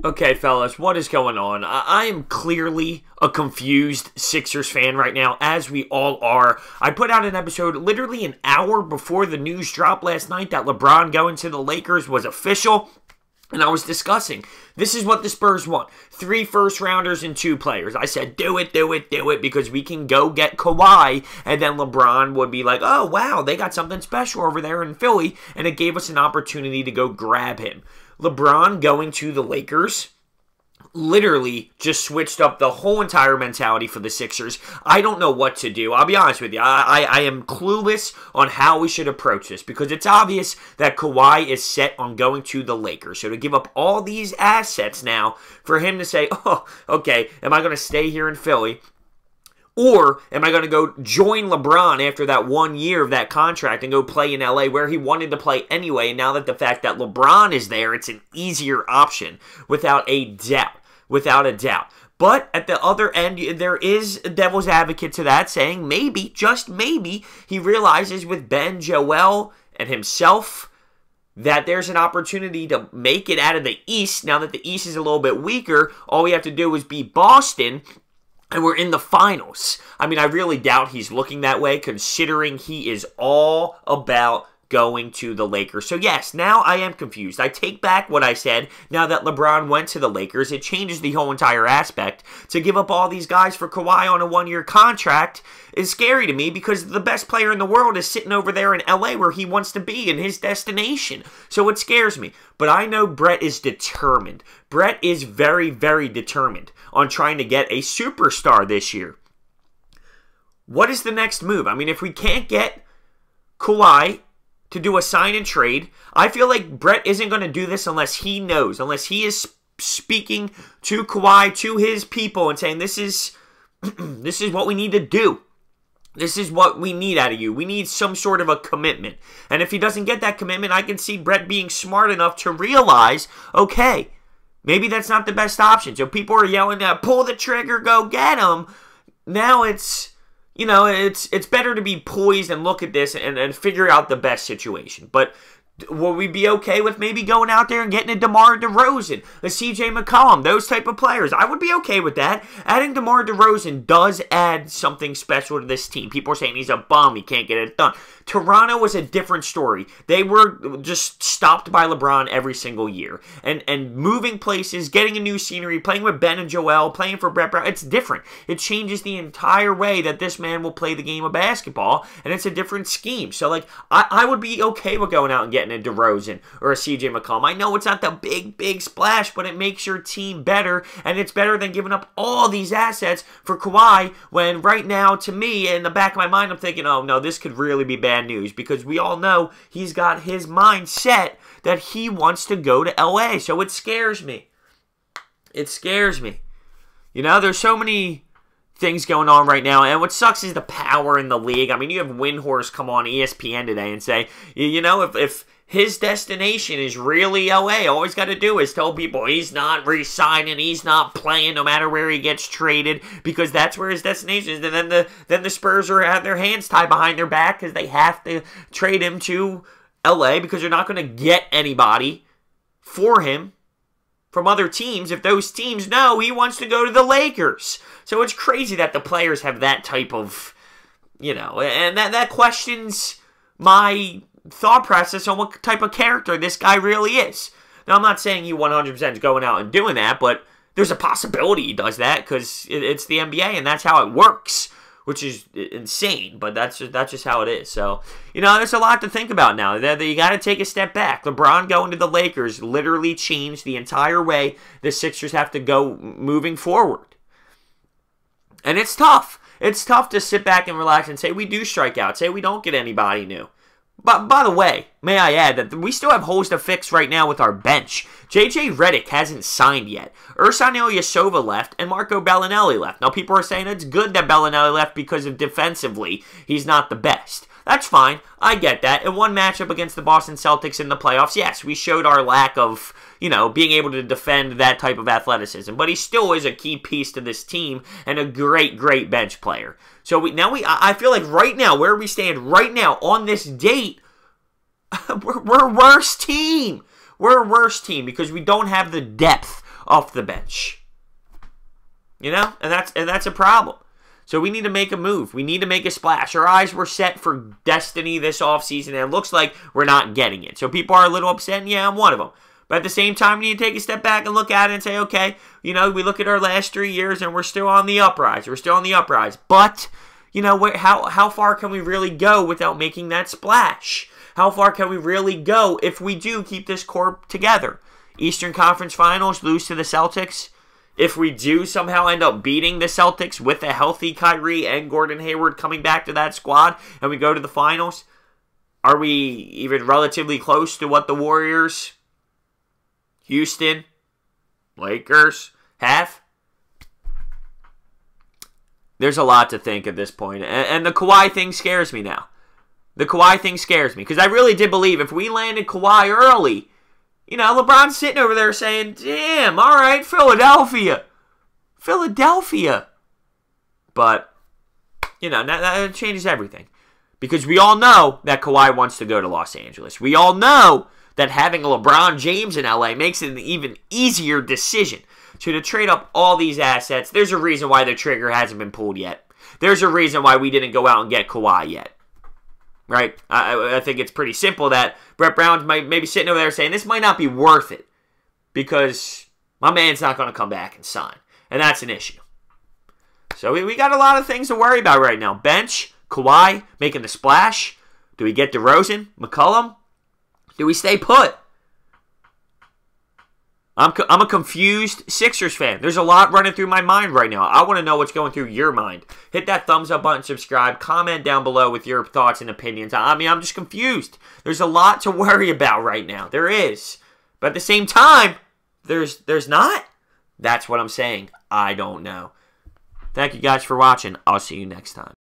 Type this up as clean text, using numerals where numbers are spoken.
Okay, fellas, what is going on? I am clearly a confused Sixers fan right now, as we all are. I put out an episode literally an hour before the news dropped last night that LeBron going to the Lakers was official. And I was discussing, this is what the Spurs want. 3 first-rounders and 2 players. I said, do it, do it, do it, because we can go get Kawhi. And then LeBron would be like, oh, wow, they got something special over there in Philly. And it gave us an opportunity to go grab him. LeBron going to the Lakers literally just switched up the whole entire mentality for the Sixers. I don't know what to do. I'll be honest with you. I am clueless on how we should approach this because it's obvious that Kawhi is set on going to the Lakers. So to give up all these assets now for him to say, oh, okay, am I going to stay here in Philly? Or am I going to go join LeBron after that 1 year of that contract and go play in LA where he wanted to play anyway? And now that the fact that LeBron is there, it's an easier option without a doubt. Without a doubt. But at the other end, there is a devil's advocate to that saying maybe, just maybe, he realizes with Ben, Joel, and himself that there's an opportunity to make it out of the East. Now that the East is a little bit weaker, all we have to do is beat Boston, and we're in the finals. I mean, I really doubt he's looking that way, considering he is all about going to the Lakers. So yes, now I am confused. I take back what I said. Now that LeBron went to the Lakers, it changes the whole entire aspect. To give up all these guys for Kawhi on a 1-year contract is scary to me because the best player in the world is sitting over there in LA where he wants to be in his destination. So it scares me. But I know Brett is determined. Brett is very, very determined on trying to get a superstar this year. What is the next move? I mean, if we can't get Kawhi to do a sign and trade, I feel like Brett isn't going to do this unless he knows, unless he is speaking to Kawhi, to his people, and saying, this is what we need to do. This is what we need out of you. We need some sort of a commitment. And if he doesn't get that commitment, I can see Brett being smart enough to realize, okay, maybe that's not the best option. So people are yelling out, pull the trigger, go get him. Now it's, you know, it's better to be poised and look at this and figure out the best situation. But will we be okay with maybe going out there and getting a DeMar DeRozan, a CJ McCollum, those type of players? I would be okay with that. Adding DeMar DeRozan does add something special to this team. People are saying he's a bum, he can't get it done. Toronto was a different story. They were just stopped by LeBron every single year. And moving places, getting a new scenery, playing with Ben and Joel, playing for Brett Brown, it's different. It changes the entire way that this man will play the game of basketball, and it's a different scheme. So, like, I would be okay with going out and getting a DeRozan or a CJ McCollum. I know it's not the big splash, but it makes your team better, and it's better than giving up all these assets for Kawhi when right now, to me, in the back of my mind, I'm thinking, oh, no, this could really be bad news because we all know he's got his mind set that he wants to go to LA. So it scares me. It scares me. You know, there's so many things going on right now, and what sucks is the power in the league. I mean, you have Windhorse come on ESPN today and say, you know, if his destination is really LA, all he's got to do is tell people he's not re-signing, he's not playing no matter where he gets traded, because that's where his destination is. And then the Spurs have their hands tied behind their back because they have to trade him to LA because they're not going to get anybody for him from other teams if those teams know he wants to go to the Lakers. So it's crazy that the players have that type of, you know, and that questions my thought process on what type of character this guy really is. Now, I'm not saying he 100% is going out and doing that, but there's a possibility he does that because it's the NBA and that's how it works, which is insane, but that's just how it is. So, you know, there's a lot to think about now. You got to take a step back. LeBron going to the Lakers literally changed the entire way the Sixers have to go moving forward. And it's tough. It's tough to sit back and relax and say we do strike out, say we don't get anybody new. But by the way, may I add that we still have holes to fix right now with our bench. JJ Redick hasn't signed yet. Ersan Ilyasova left and Marco Bellinelli left. Now people are saying it's good that Bellinelli left because of defensively he's not the best. That's fine. I get that. In one matchup against the Boston Celtics in the playoffs, yes, we showed our lack of, you know, being able to defend that type of athleticism. But he still is a key piece to this team and a great bench player. So I feel like right now, where we stand right now on this date, we're a worse team. We're a worse team because we don't have the depth off the bench. You know? And that's a problem. So we need to make a move. We need to make a splash. Our eyes were set for destiny this offseason, and it looks like we're not getting it. So people are a little upset, and yeah, I'm one of them. But at the same time, we need to take a step back and look at it and say, okay, you know, we look at our last 3 years, and we're still on the uprise. We're still on the uprise. But, you know, how far can we really go without making that splash? How far can we really go if we do keep this core together? Eastern Conference Finals, lose to the Celtics. If we do somehow end up beating the Celtics with a healthy Kyrie and Gordon Hayward coming back to that squad and we go to the finals, are we even relatively close to what the Warriors, Houston, Lakers have? There's a lot to think at this point. And the Kawhi thing scares me now. The Kawhi thing scares me because I really did believe if we landed Kawhi early, you know, LeBron's sitting over there saying, damn, all right, Philadelphia. But, you know, that changes everything. Because we all know that Kawhi wants to go to Los Angeles. We all know that having LeBron James in LA makes it an even easier decision. So to trade up all these assets, there's a reason why the trigger hasn't been pulled yet. There's a reason why we didn't go out and get Kawhi yet. Right? I think it's pretty simple that Brett Brown's maybe sitting over there saying, this might not be worth it because my man's not going to come back and sign. And that's an issue. So we got a lot of things to worry about right now. Bench, Kawhi, making the splash. Do we get DeRozan, McCollum? Do we stay put? I'm a confused Sixers fan. There's a lot running through my mind right now. I want to know what's going through your mind. Hit that thumbs up button, subscribe, comment down below with your thoughts and opinions. I mean, I'm just confused. There's a lot to worry about right now. There is. But at the same time, there's not. That's what I'm saying. I don't know. Thank you guys for watching. I'll see you next time.